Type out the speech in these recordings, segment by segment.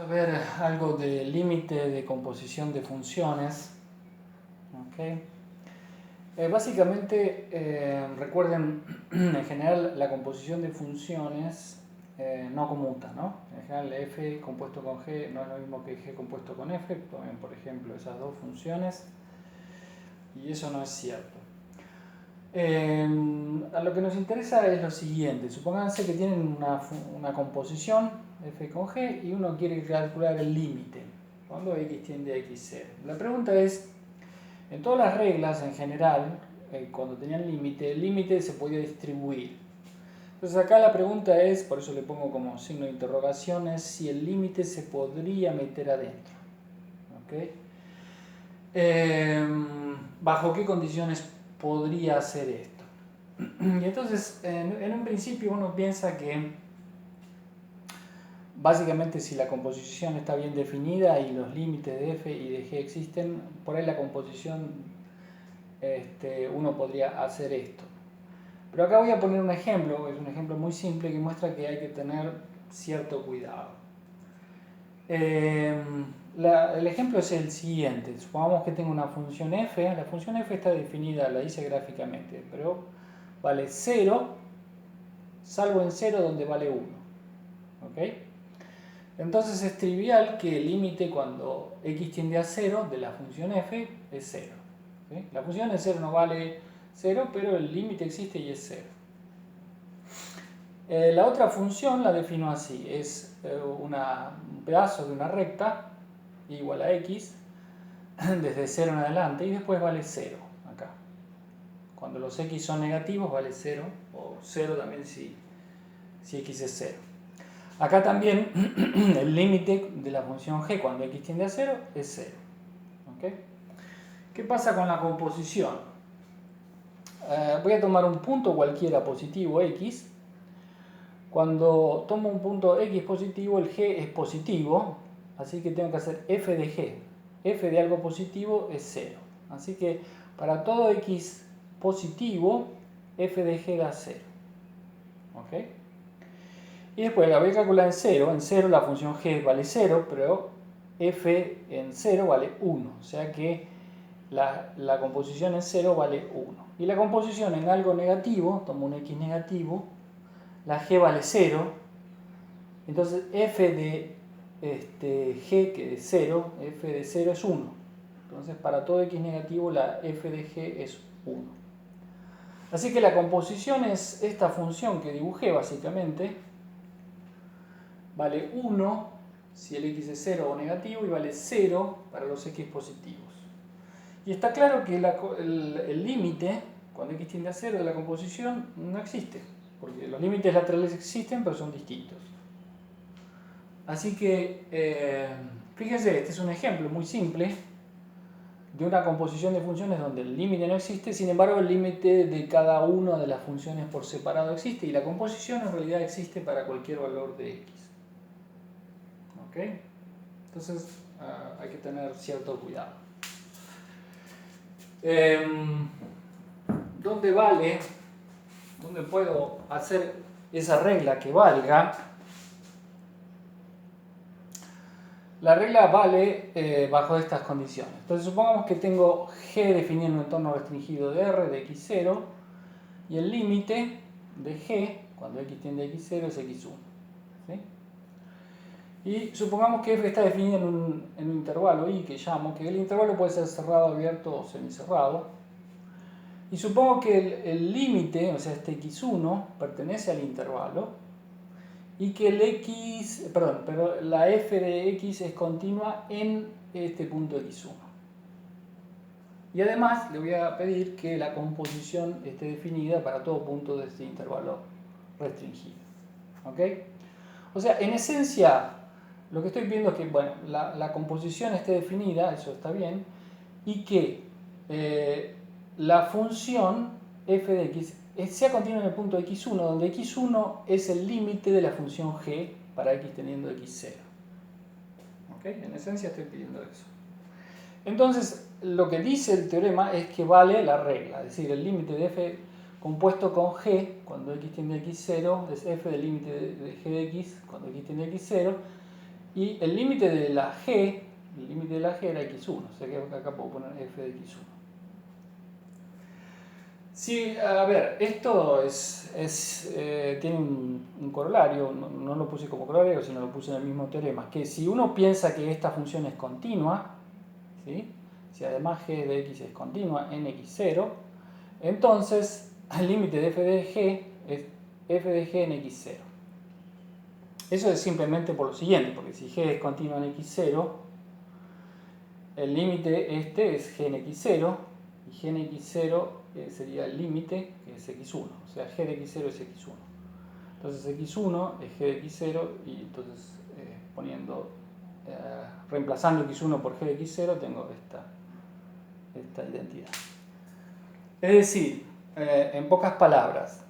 A ver algo de límite de composición de funciones. ¿Okay? Básicamente, recuerden, en general la composición de funciones no conmuta, ¿no? En general f compuesto con g no es lo mismo que g compuesto con f. Tomen por ejemplo esas dos funciones y eso no es cierto. A lo que nos interesa es lo siguiente: supónganse que tienen una composición f con g y uno quiere calcular el límite cuando x tiende a x0. La pregunta es, en todas las reglas en general, cuando tenían límite, el límite se podía distribuir. Entonces acá la pregunta es, por eso le pongo como signo de interrogación, es si el límite se podría meter adentro. ¿Okay? ¿Bajo qué condiciones podría hacer esto? Y entonces, en un principio uno piensa que básicamente si la composición está bien definida y los límites de f y de g existen, por ahí la composición uno podría hacer esto. Pero acá voy a poner un ejemplo, es un ejemplo muy simple que muestra que hay que tener cierto cuidado. El ejemplo es el siguiente: supongamos que tengo una función f. La función f está definida, la hice gráficamente, pero vale 0, salvo en 0 donde vale 1. ¿Okay? Entonces es trivial que el límite cuando x tiende a 0 de la función f es 0. ¿Sí? La función en 0 no vale 0, pero el límite existe y es 0. La otra función la defino así: es un pedazo de una recta igual a x desde 0 en adelante y después vale 0 acá. Cuando los x son negativos vale 0, o 0 también si x es 0. Acá también el límite de la función g cuando x tiende a 0 es 0. ¿Okay? ¿Qué pasa con la composición? Voy a tomar un punto cualquiera positivo x. Cuando tomo un punto x positivo, el g es positivo, así que tengo que hacer f de g. F de algo positivo es 0. Así que para todo x positivo, f de g da 0. ¿Ok? Y después la voy a calcular en 0. En 0 la función g vale 0, pero f en 0 vale 1. O sea que la composición en 0 vale 1. Y la composición en algo negativo, tomo un x negativo, la g vale 0. Entonces f de g, que es 0, f de 0 es 1. Entonces para todo x negativo la f de g es 1. Así que la composición es esta función que dibujé básicamente. Vale 1 si el x es 0 o negativo y vale 0 para los x positivos. Y está claro que el límite, cuando x tiende a 0 de la composición, no existe, porque los límites laterales existen pero son distintos. Así que, fíjense, este es un ejemplo muy simple de una composición de funciones donde el límite no existe. Sin embargo, el límite de cada una de las funciones por separado existe, y la composición en realidad existe para cualquier valor de x. ¿Ok? Entonces hay que tener cierto cuidado. ¿Dónde puedo hacer esa regla que valga? La regla vale bajo estas condiciones. Entonces supongamos que tengo g definido en un entorno restringido de R de x0 y el límite de g cuando x tiende a x0 es x1. ¿Sí? Y supongamos que f está definido en un intervalo i que llamo, que el intervalo puede ser cerrado, abierto o semicerrado. Y supongo que el límite, o sea este x1, pertenece al intervalo y que pero la f de x es continua en este punto x1. Y además le voy a pedir que la composición esté definida para todo punto de este intervalo restringido. ¿Ok? O sea, en esencia, lo que estoy viendo es que la composición esté definida, eso está bien, y que la función f de x sea continua en el punto x1, donde x1 es el límite de la función g para x teniendo x0. ¿Ok? En esencia estoy pidiendo eso. Entonces, lo que dice el teorema es que vale la regla, es decir, el límite de f compuesto con g cuando x tiende a x0 es f del límite de g de x cuando x tiende a x0, Y el límite de la g, era x1, o sea que acá puedo poner f de x1. Sí, a ver, esto tiene un corolario, no lo puse como corolario, sino lo puse en el mismo teorema, que si uno piensa que esta función es continua, ¿sí? Si además g de x es continua en x0, entonces el límite de f de g es f de g en x0. Eso es simplemente por lo siguiente, porque si g es continua en x0, el límite este es g en x0, y g en x0 sería el límite, que es x1, o sea, g de x0 es x1. Entonces x1 es g de x0, y entonces reemplazando x1 por g de x0 tengo esta identidad. Es decir, en pocas palabras,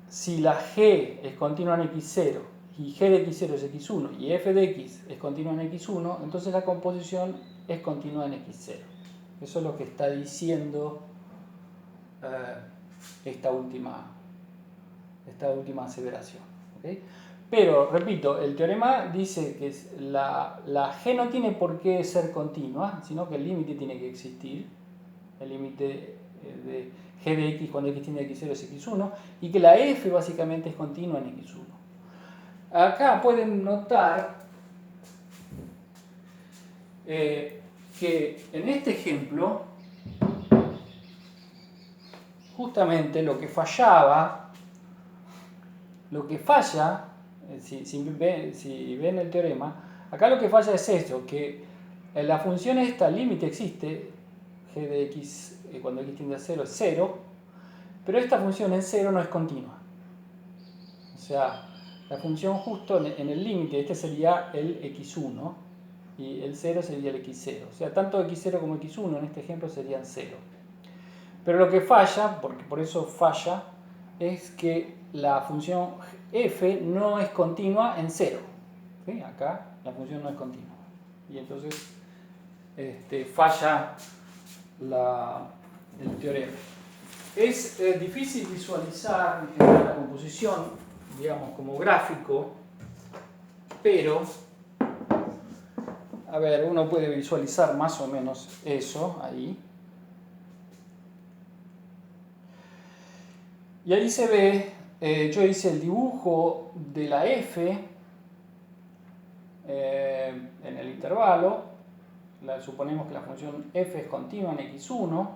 si la g es continua en x0 y g de x0 es x1 y f de x es continua en x1, entonces la composición es continua en x0. Eso es lo que está diciendo esta última aseveración. ¿Okay? Pero, repito, el teorema dice que la g no tiene por qué ser continua, sino que el límite tiene que existir. El límite de g de x cuando x tiende a x0 es x1, y que la f básicamente es continua en x1. Acá pueden notar que en este ejemplo, justamente lo que falla, si ven el teorema, acá lo que falla es esto, que la función esta límite existe, g de x cuando x tiende a 0 es 0, pero esta función en 0 no es continua. O sea, la función justo en el límite, este sería el x1 y el 0 sería el x0. O sea, tanto x0 como x1 en este ejemplo serían 0. Pero lo que falla, porque por eso falla, es que la función f no es continua en 0. ¿Sí? Acá la función no es continua. Y entonces falla el teorema. Es difícil visualizar en general la composición, digamos, como gráfico, pero, a ver, uno puede visualizar más o menos eso ahí. Y ahí se ve, yo hice el dibujo de la f en el intervalo, suponemos que la función f es continua en x1,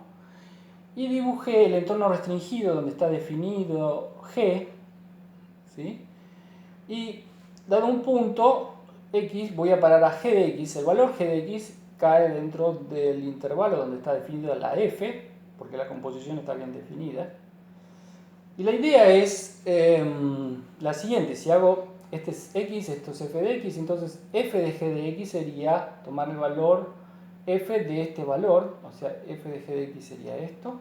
y dibujé el entorno restringido donde está definido g, ¿sí? Y dado un punto x, voy a parar a g de x. El valor g de x cae dentro del intervalo donde está definida la f, porque la composición está bien definida. Y la idea es la siguiente: si hago este es x, esto es f de x, entonces f de g de x sería tomar el valor f de este valor, o sea, f de g de x sería esto.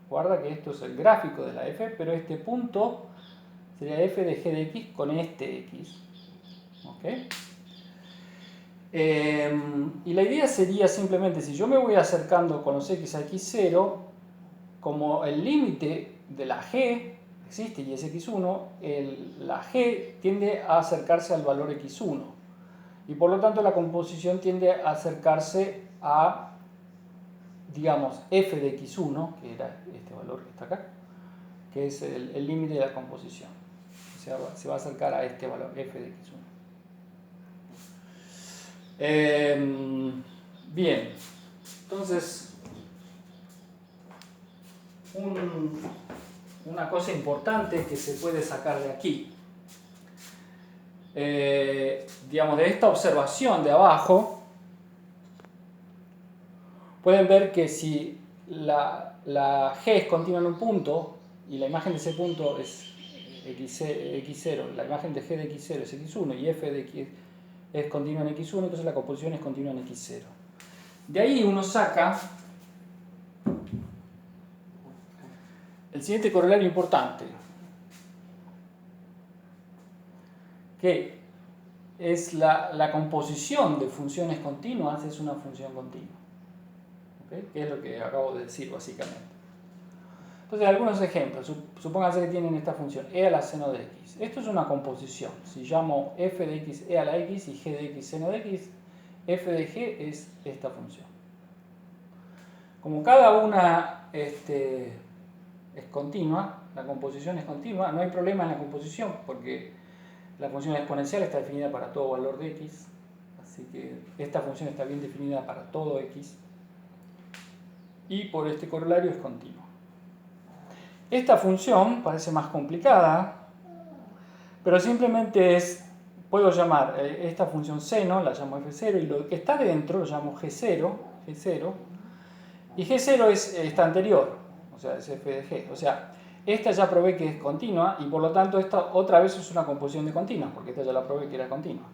Guarda que esto es el gráfico de la f, pero este punto sería f de g de x con este x. ¿Okay? Y la idea sería simplemente, si yo me voy acercando con los x a x0, como el límite de la g existe y es x1, la g tiende a acercarse al valor x1. Y por lo tanto la composición tiende a acercarse a, digamos, f de x1, que era este valor que está acá, que es el límite de la composición. O sea, se va a acercar a este valor, f de x1. Bien, entonces, una cosa importante que se puede sacar de aquí, digamos, de esta observación de abajo, pueden ver que si la g es continua en un punto y la imagen de ese punto es x0, la imagen de g de x0 es x1 y f de x es continua en x1, entonces la composición es continua en x0. De ahí uno saca el siguiente corolario importante, que es la composición de funciones continuas es una función continua. ¿Okay? Que es lo que acabo de decir básicamente. Entonces, algunos ejemplos. Supónganse que tienen esta función, e a la seno de x. Esto es una composición. Si llamo f de x e a la x y g de x seno de x, f de g es esta función. Como cada una es continua, la composición es continua, no hay problema en la composición porque la función exponencial está definida para todo valor de x, así que esta función está bien definida para todo x y por este corolario es continua. Esta función parece más complicada, pero simplemente puedo llamar esta función seno, la llamo f0, y lo que está dentro lo llamo g0, y g0 es esta anterior, o sea, es f de g. O sea, esta ya probé que es continua y por lo tanto esta otra vez es una composición de continuas, porque esta ya la probé que era continua.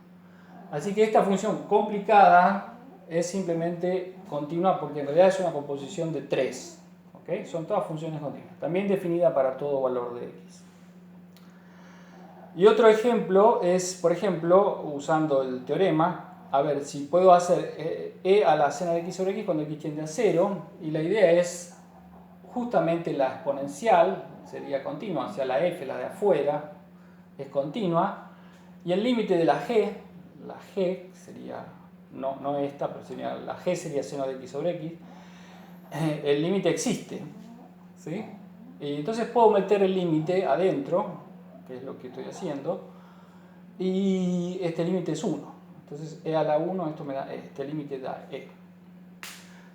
Así que esta función complicada es simplemente continua porque en realidad es una composición de 3. ¿Okay? Son todas funciones continuas, también definida para todo valor de x. Y otro ejemplo es, por ejemplo, usando el teorema, a ver si puedo hacer e a la seno de x sobre x cuando x tiende a 0, y la idea es justamente la exponencial sería continua, o sea, la f, la de afuera, es continua, y el límite de la g sería, no esta, pero sería, la g sería seno de x sobre x, el límite existe, ¿sí? Y entonces puedo meter el límite adentro, que es lo que estoy haciendo, y este límite es 1. Entonces e a la 1, esto me da e, este límite da e.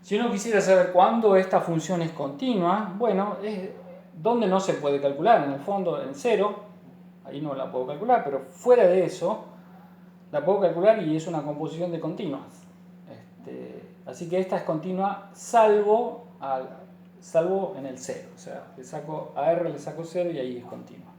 Si uno quisiera saber cuándo esta función es continua, bueno, ¿dónde no se puede calcular? En el fondo, en 0, ahí no la puedo calcular, pero fuera de eso, la puedo calcular y es una composición de continuas. Así que esta es continua salvo en el 0. O sea, a R le saco 0 y ahí es continua.